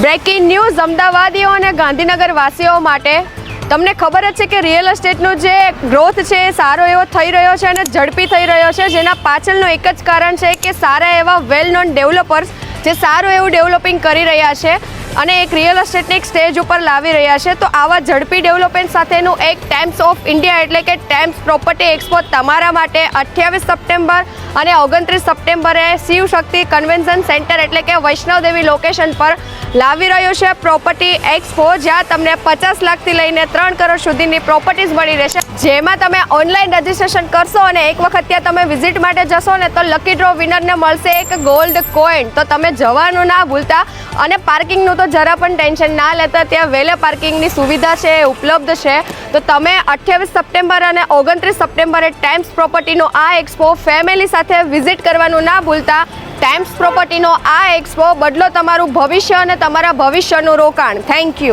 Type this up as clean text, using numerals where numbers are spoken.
Breaking news અમદાવાદીઓ અને ગાંધીનગર વાસીઓ માટે તમને ખબર જ છે કે રિયલ એસ્ટેટનો જે ગ્રોથ છે એ સારો એવો થઈ રહ્યો છે અને ઝડપી થઈ રહ્યો છે, જેના પાછળનું એક જ કારણ છે કે સારા એવા વેલ નોન ડેવલપર્સ જે સારું એવું ડેવલપિંગ કરી રહ્યા છે અને એક રિયલ એસ્ટેટને એક સ્ટેજ ઉપર લાવી રહ્યા છે. તો આવા ઝડપી ડેવલપમેન્ટ સાથેનું એક ટાઈમ્સ ઓફ ઇન્ડિયા એટલે કે ટાઈમ્સ પ્રોપર્ટી એક્સપો તમારા માટે 28 સપ્ટેમ્બર અને 29 સપ્ટેમ્બરે શિવશક્તિ કન્વેન્શન સેન્ટર એટલે કે વૈષ્ણવદેવી લોકેશન પર લાવી રહ્યો છે પ્રોપર્ટી એક્સપો, જ્યાં તમને 50 લાખથી લઈને 3 કરોડ સુધીની પ્રોપર્ટીઝ મળી રહેશે. જેમાં તમે ઓનલાઈન રજીસ્ટ્રેશન કરશો અને એક વખત ત્યાં તમે વિઝિટ માટે જશો ને તો લકી ડ્રો વિનરને મળશે એક ગોલ્ડ કોઈન. તો તમે જવાનું ના ભૂલતા અને પાર્કિંગનું તો જરા પણ ટેન્શન ના લેતા, ત્યાં વેલે પાર્કિંગની સુવિધા છે એ ઉપલબ્ધ છે. તો તમે 28 સપ્ટેમ્બર અને 29 સપ્ટેમ્બરે ટાઈમ્સ પ્રોપર્ટીનો આ એક્સપો ફેમિલી સાથે વિઝિટ કરવાનું ના ભૂલતા. ટાઈમ્સ પ્રોપર્ટીનો આ એક્સપો બદલો તમારું ભવિષ્ય અને તમારા ભવિષ્યનું રોકાણ. Thank you.